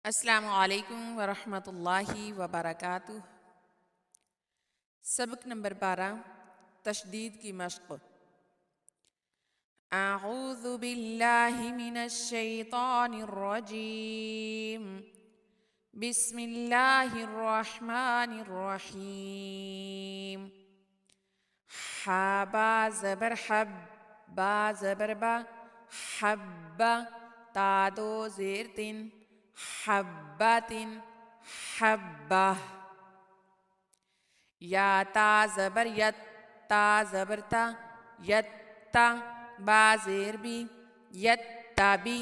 अस्सलामु अलैकुम वरहमतुल्लाहि वबरकातुह। सबक नंबर 12 तशदीद की मश्क़। अऊज़ु बिल्लाहि मिनश शैतानिर रजीम। बिस्मिल्लाहिर रहमानिर रहीम। हा बा ज़बर हब, बा ज़बर बा, हब्बा ता दो ज़ेर तिन, हब्बातिन हब्बा। या ता ज़बर यत, ता ज़बर ता, यत्ता बा ज़ेर बी, यत्तबी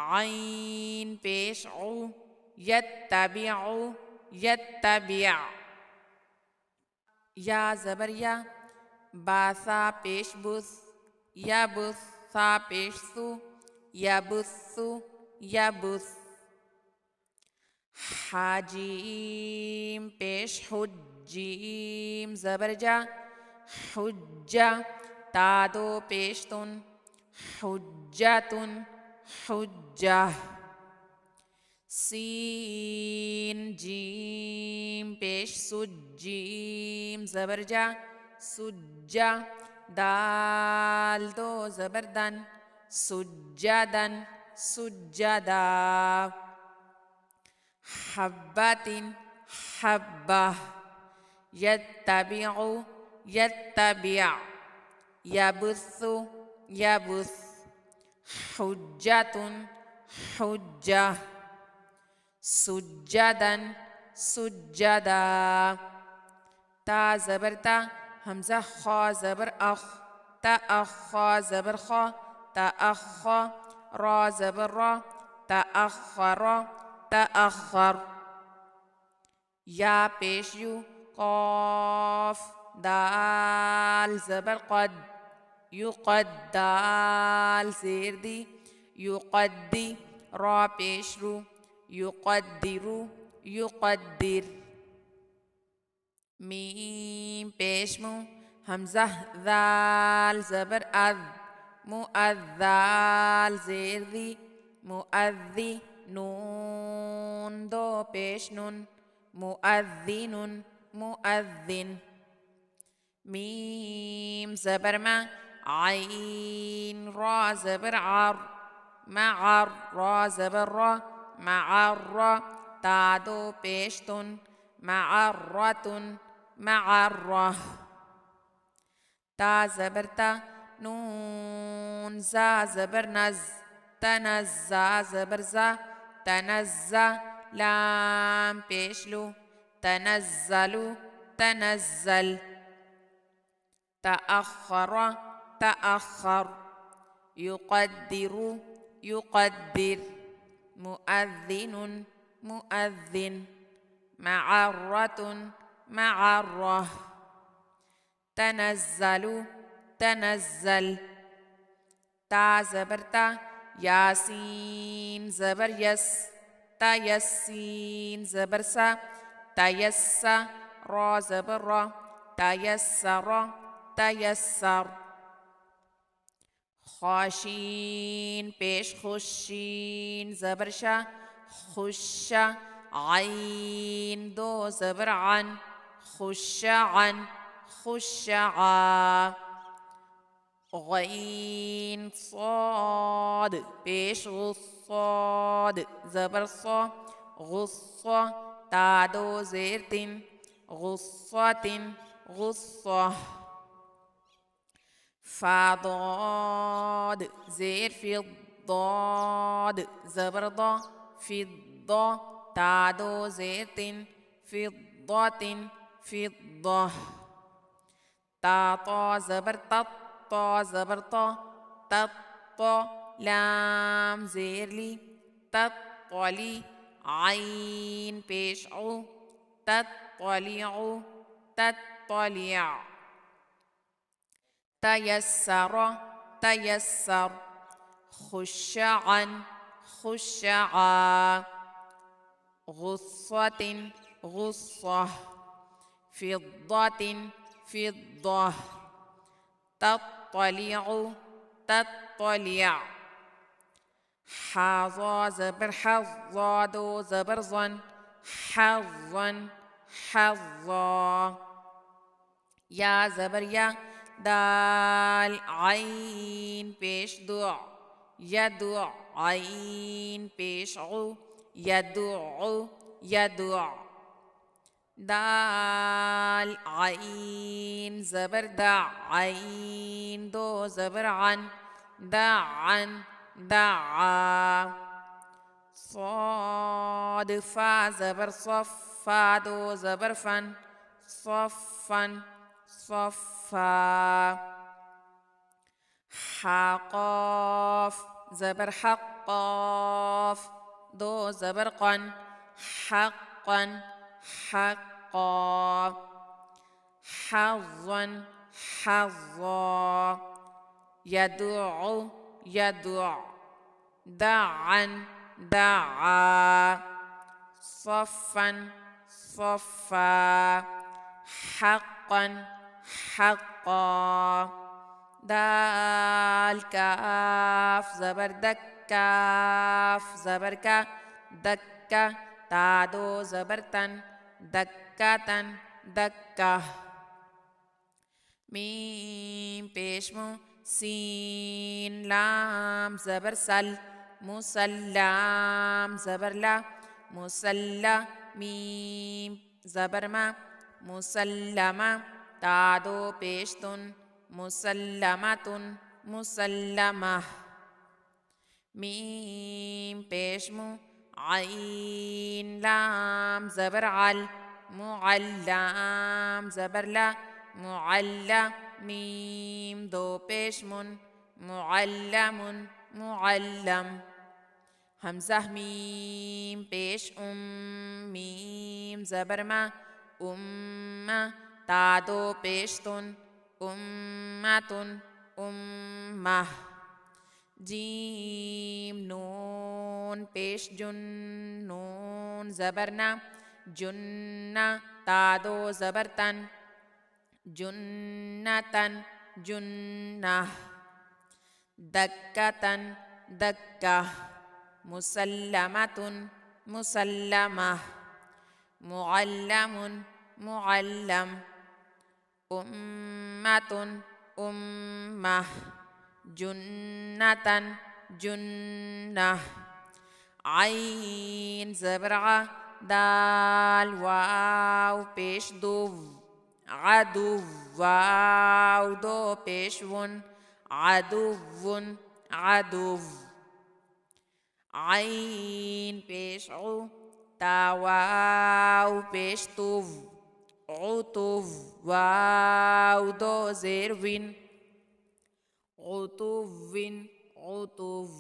आइन पेश औ, यत्तबिउ यत्तबिअ। या ज़बर या, बासा पेश बुस, यबुस सा पेश सु, यबुस्सु यबुस। हाजीम पेश हुज्जीम ज़बर जा, हुज्जा ता दो पेश तुन, हुज्जतुन हुज्जा। सीन जीम पेश सुज्जीम ज़बर जा, सुज्जा दाल दो ज़बर दन, सुज्जदन सुज्जदा। हब्बातिन हब्बा। यत्तबिउ यत्तबिअ, यबुस्सु यबुस। हुज्जतुन हुज्जा, सुज्जदन सुज्जदा। ता ज़बर ता, हमज़ा ख़ा ज़बर अख़, ता अख़ा ज़बर ख़ा, ता अख़ा। रा ज़बर रा, ता अख़रा ता अख़र। या पेश यू, क़ाफ़ दाल ज़बर क़द, युक़द दाल ज़ेर दी, युक़द्दी रा पेश रू, युक़द्दिरु युक़द्दिर। मीम पेश मु, हमज़ा दाल ज़बर अद, मुअद्दाल ज़ेर दी, मुअद्दी नून दो पेश नुन, मुअद्दिनुन मुअद्दिन। मीम ज़बर मा, आइन रा ज़बर आर, मअर रा ज़बर रा, मअर्रा ता दो पेश तुन, मअर्रतुन मअर्रा। ता ज़बर ता, नून ज़ा ज़बर नज़, तनज़्ज़ा ज़बर ज़ा, तनज़्ज़ा लाम पेश लू, तनज़्ज़लु तनज़्ज़ल। तअख़्ख़र तअख़्ख़र, युक़द्दिरु युक़द्दिर। मुअद्दिनुन मुअद्दिन, मअर्रतुन मअर्रा। तनज़्ज़लु तनज़्ज़ल। ता ज़बर ता, यासीन ज़बर यस, तयस्सीन ज़बर सा, तयस्सा रा ज़बर रा, तयस्सरा तयस्सर। ख़ाशीन पेश खुशीन ज़बर शा, खुश्शा आइन दो ज़बर अन, खुश्शअन खुश्शआ। गईन साद पेश गुस्साद ज़बर सा, गुस्सा ता दो ज़ेर तिन, गुस्सातिन गुस्सा। फादाद ज़ेर फिद्दाद ज़बर दा, फिद्दा ता दो ज़ेर तिन, फिद्दातिन फिद्दा। ता ता ज़बर तत, ता ज़बर ता, तत्ता लाम ज़ेर ली, तत्तली आइन पेश औ, तत्तलिउ तत्तलिअ। तयस्सरा तयस्सर, खुश्शअन खुश्शआ। गुस्सतिन गुस्सा, फिद्दतिन फिद्दा। तत्तलिउ तत्तलिअ। حظى زبر حظى دو زبر ظن حظا حظا يا زبر يا دال عين بيش دع يدع عين بيش عو يدع يدع دال عين زبر دع عين دو زبر عن دعا دعا صاد فا زبر صفا دو زبر فن صفا صفا حقاف زبر حقاف دو زبر قن حقا حقا حظا حظا يدع يدع دعا دعا صفا صفا حقا حقا دال كاف زبر دكاف زبر كا دكا تادو زبر تن دكة دكة ميم بيشمو سين لام زبر سل مسلم زبر لا مسلم ميم زبر ما مسلمة تادو بيشتن مسلمة مسلمة ميم بيشمو عين لام زبر عل معلم زبر لا معلم ميم دو بيشمن معلم معلم همزة ميم بيش ميم زبر ما تادو بيشتن أمة أمة جيم نون بيش جن نون زبرنا جنة تادو زبرتن جنة جنة دكة دكة مسلمة مسلمة معلم معلم أمة أمة جنة جنة عين زبرعة دال واو بيش دوف عدو واو دو بيش ون عدو عدو عين بيش عو تا واو بيش توف عطوف واو دو زير عطوف عطوف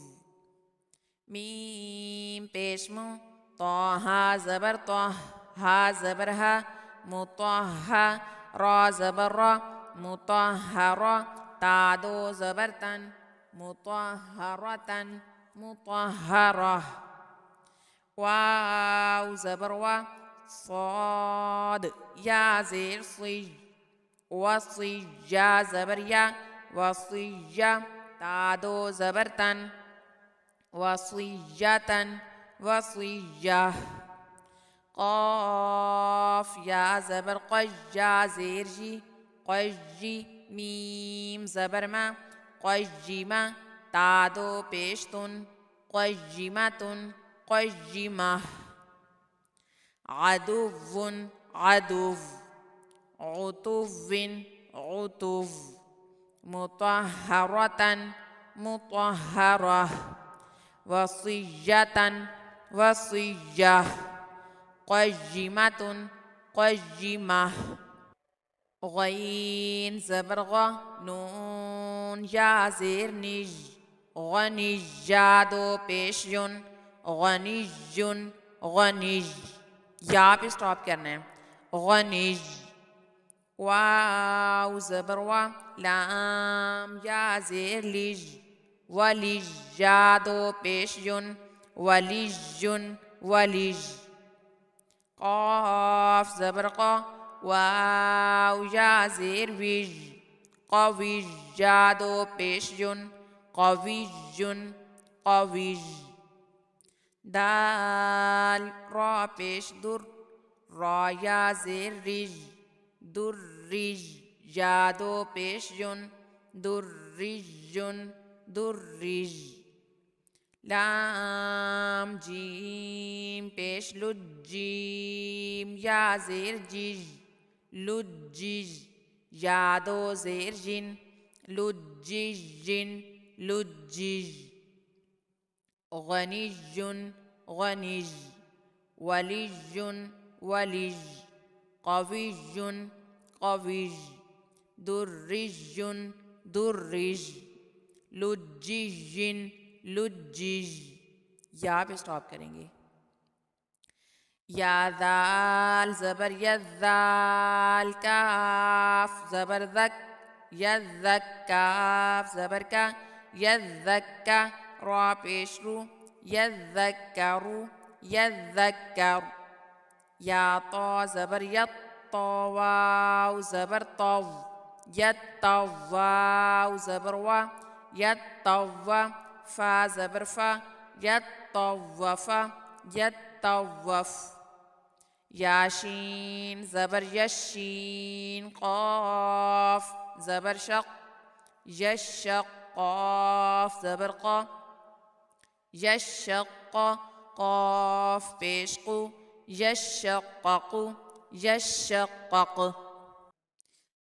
ميم بيشمو طه زبر طه ها زبر ها مطه را زبر را مطهرة تعدو زبرتن مطهرة مطهرة واو زبر و صاد يا زير صي وصي يا زبر يا وصية تعدو زبرتن وصية وصية قاف يا زبر قج يا زير جي قجي ميم زبر ما قجمة تعدو بيشتن قجمة قجمة عدو عدو عطوف عطوف مطهرة مطهرة وصية وصية قجمة قجمة غين زبر غ نون يا زير نج غنجادو पेश युन غنيج غنيج यहाँ पे स्टॉप करना है غنيج واو زبر وا لام या زير लिज वलिजादो पेश युन वलिजुन वलिज قاف زبر قا واو या زير विज قويجادو पेश युन قويج قوي. دال را پیش در را یا زیر ریج درریج. یا دو پیش جن درریجن درریج. لام جیم پیش لجیم یا زیر جیج لجیج. یا دو زیر جن لجیجن لجیج. غني غني. ولي ولي. قوي قوي. درج درج. لجيج لجيج. या पे स्टॉप करेंगे. या दाल ज़बर यदाल. काफ ज़बर दक यदक. काफ ज़बर का यदक्का. रा पेश रू यदक्करु यदक्कर. या तो ज़बर यत. वाव ज़बर तव यत्तवाव. ज़बर वा यत्तवा. फा ज़बर फा यत्तवफ़ा यत्तवफ़. याशीन ज़बर यशीन. क़ाफ ज़बर शक़ यशक़. क़ाफ ज़बर क़ा यशक़. क़ाफ पेश क़ु यशक़क़ यशक़क़.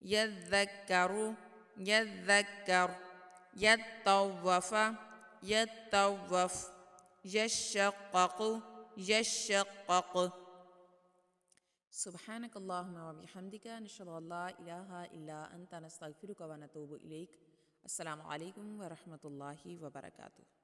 यذكرु यذكر. يتوف يتوف. يشقق يشقق. سبحانك اللهم وبحمدك نشهد أن لا إله إلا أنت نستغفرك ونتوب إليك. السلام عليكم ورحمة الله وبركاته.